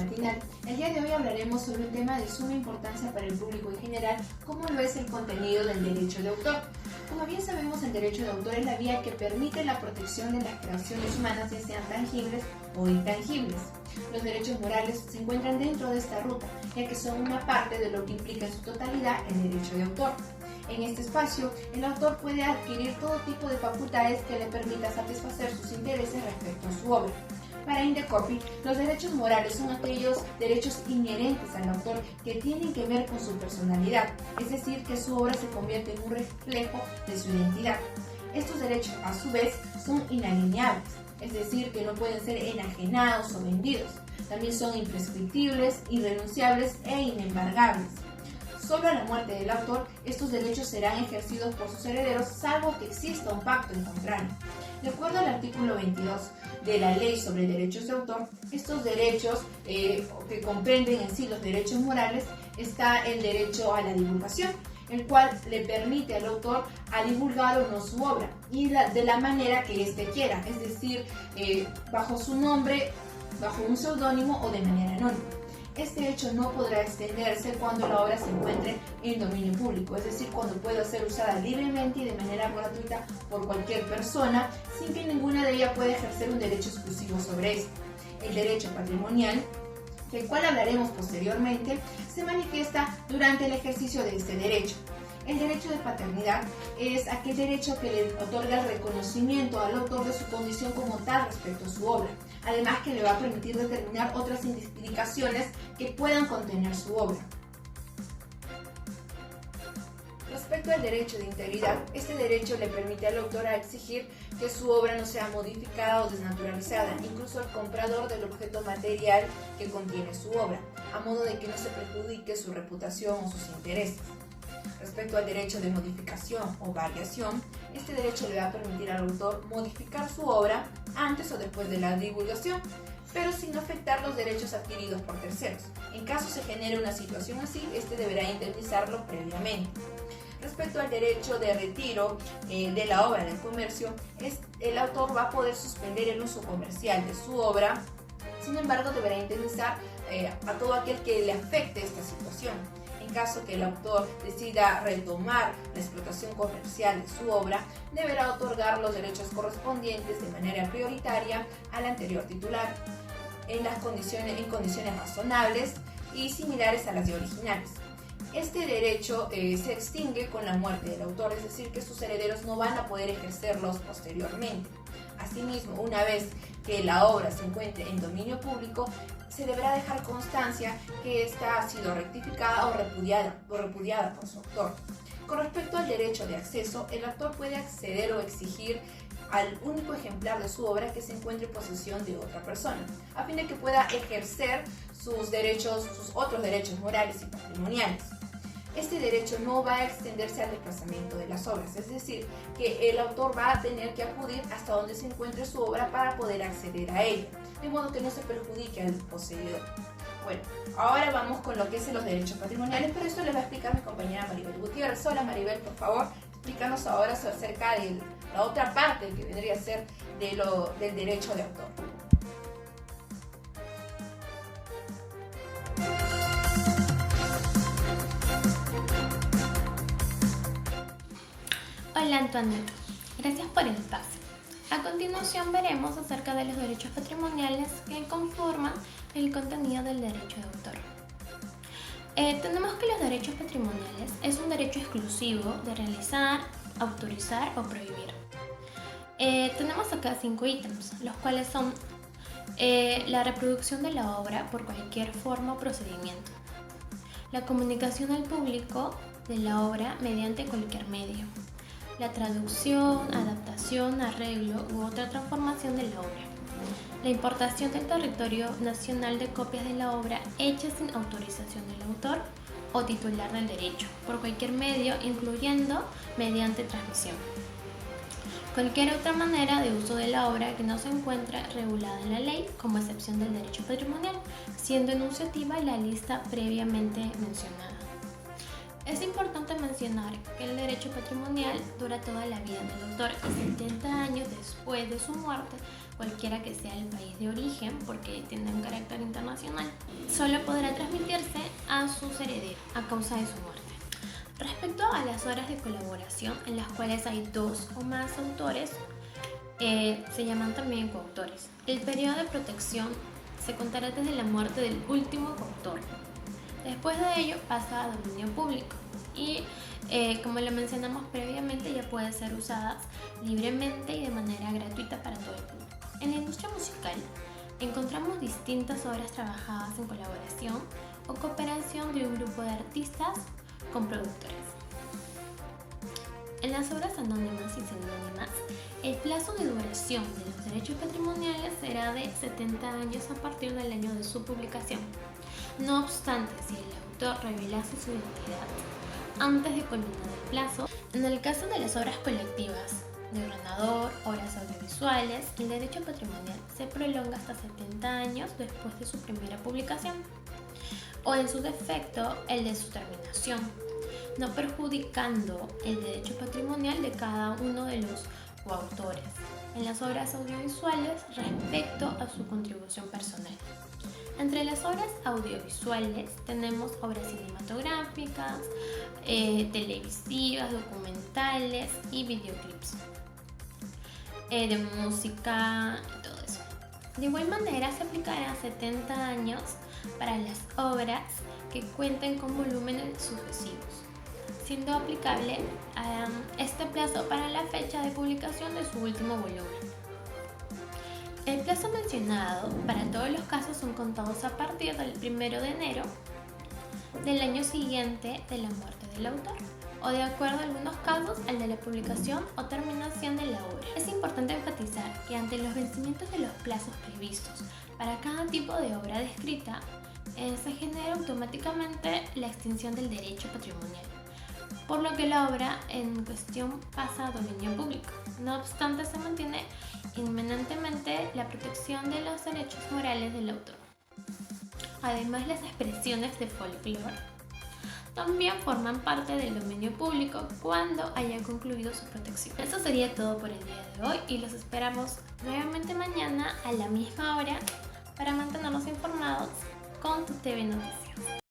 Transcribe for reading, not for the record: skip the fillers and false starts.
matinal. El día de hoy hablaremos sobre un tema de suma importancia para el público en general, como lo es el contenido del derecho de autor. Como bien sabemos, el derecho de autor es la vía que permite la protección de las creaciones humanas, ya sean tangibles o intangibles. Los derechos morales se encuentran dentro de esta ruta, ya que son una parte de lo que implica en su totalidad el derecho de autor. En este espacio, el autor puede adquirir todo tipo de facultades que le permitan satisfacer sus intereses respecto a su obra. Para Indecopy, los derechos morales son aquellos derechos inherentes al autor que tienen que ver con su personalidad, es decir, que su obra se convierte en un reflejo de su identidad. Estos derechos, a su vez, son inalienables, es decir, que no pueden ser enajenados o vendidos. También son imprescriptibles, irrenunciables e inembargables. Solo a la muerte del autor, estos derechos serán ejercidos por sus herederos, salvo que exista un pacto en contrario. De acuerdo al artículo 22 de la Ley sobre Derechos de Autor, estos derechos que comprenden en sí los derechos morales, está el derecho a la divulgación, el cual le permite al autor a divulgar o no su obra, y de la manera que éste quiera, es decir, bajo su nombre, bajo un seudónimo o de manera anónima. Este hecho no podrá extenderse cuando la obra se encuentre en dominio público, es decir, cuando pueda ser usada libremente y de manera gratuita por cualquier persona, sin que ninguna de ellas pueda ejercer un derecho exclusivo sobre esto. El derecho patrimonial, del cual hablaremos posteriormente, se manifiesta durante el ejercicio de este derecho. El derecho de paternidad es aquel derecho que le otorga el reconocimiento al autor de su condición como tal respecto a su obra, además que le va a permitir determinar otras indicaciones que puedan contener su obra. Respecto al derecho de integridad, este derecho le permite al autor a exigir que su obra no sea modificada o desnaturalizada, incluso al comprador del objeto material que contiene su obra, a modo de que no se perjudique su reputación o sus intereses. Respecto al derecho de modificación o variación, este derecho le va a permitir al autor modificar su obra antes o después de la divulgación, pero sin afectar los derechos adquiridos por terceros. En caso se genere una situación así, este deberá indemnizarlo previamente. Respecto al derecho de retiro de la obra del comercio, el autor va a poder suspender el uso comercial de su obra, sin embargo deberá indemnizar a todo aquel que le afecte esta situación. En caso que el autor decida retomar la explotación comercial de su obra, deberá otorgar los derechos correspondientes de manera prioritaria al anterior titular, en condiciones razonables y similares a las de originales. Este derecho se extingue con la muerte del autor, es decir, que sus herederos no van a poder ejercerlos posteriormente. Asimismo, una vez que la obra se encuentre en dominio público, se deberá dejar constancia que ésta ha sido rectificada o repudiada por su autor. Con respecto al derecho de acceso, el autor puede acceder o exigir al único ejemplar de su obra que se encuentre en posesión de otra persona, a fin de que pueda ejercer sus otros derechos morales y patrimoniales. Este derecho no va a extenderse al desplazamiento de las obras, es decir, que el autor va a tener que acudir hasta donde se encuentre su obra para poder acceder a ella, de modo que no se perjudique al poseedor. Bueno, ahora vamos con lo que es los derechos patrimoniales, pero esto les va a explicar mi compañera Maribel Gutiérrez. Hola Maribel, por favor, explícanos ahora acerca de la otra parte que vendría a ser del derecho de autor. Hola Antoinette, gracias por el espacio. A continuación veremos acerca de los derechos patrimoniales que conforman el contenido del derecho de autor. Tenemos que los derechos patrimoniales es un derecho exclusivo de realizar, autorizar o prohibir. Tenemos acá 5 ítems, los cuales son la reproducción de la obra por cualquier forma o procedimiento, la comunicación al público de la obra mediante cualquier medio, la traducción, adaptación, arreglo u otra transformación de la obra, la importación del territorio nacional de copias de la obra hechas sin autorización del autor o titular del derecho, por cualquier medio, incluyendo mediante transmisión. Cualquier otra manera de uso de la obra que no se encuentre regulada en la ley, como excepción del derecho patrimonial, siendo enunciativa la lista previamente mencionada. Es importante mencionar que el derecho patrimonial dura toda la vida del autor y 70 años después de su muerte cualquiera que sea el país de origen, porque tiene un carácter internacional, solo podrá transmitirse a sus herederos a causa de su muerte. Respecto a las obras de colaboración, en las cuales hay dos o más autores, se llaman también coautores. El periodo de protección se contará desde la muerte del último coautor. Después de ello pasa a dominio público y, como lo mencionamos previamente, ya puede ser usada libremente y de manera gratuita para todo el público. En la industria musical encontramos distintas obras trabajadas en colaboración o cooperación de un grupo de artistas con productores. En las obras anónimas y seudónimas, el plazo de duración de los derechos patrimoniales será de 70 años a partir del año de su publicación. No obstante, si el autor revelase su identidad antes de culminar el plazo, en el caso de las obras colectivas de ordenador, obras audiovisuales, el derecho patrimonial se prolonga hasta 70 años después de su primera publicación, o en su defecto, el de su terminación, no perjudicando el derecho patrimonial de cada uno de los coautores en las obras audiovisuales respecto a su contribución personal. Entre las obras audiovisuales tenemos obras cinematográficas, televisivas, documentales y videoclips, de música y todo eso. De igual manera se aplicará 70 años para las obras que cuenten con volúmenes sucesivos, siendo aplicable este plazo para la fecha de publicación de su último volumen. El plazo mencionado para todos los casos son contados a partir del 1 de enero del año siguiente de la muerte del autor, o de acuerdo a algunos casos al de la publicación o terminación de la obra. Es importante enfatizar que ante los vencimientos de los plazos previstos para cada tipo de obra descrita, se genera automáticamente la extinción del derecho patrimonial, por lo que la obra en cuestión pasa a dominio público. No obstante, se mantiene inminentemente la protección de los derechos morales del autor. Además, las expresiones de folclore también forman parte del dominio público cuando haya concluido su protección. Eso sería todo por el día de hoy y los esperamos nuevamente mañana a la misma hora para mantenernos informados con Tu TV Noticias.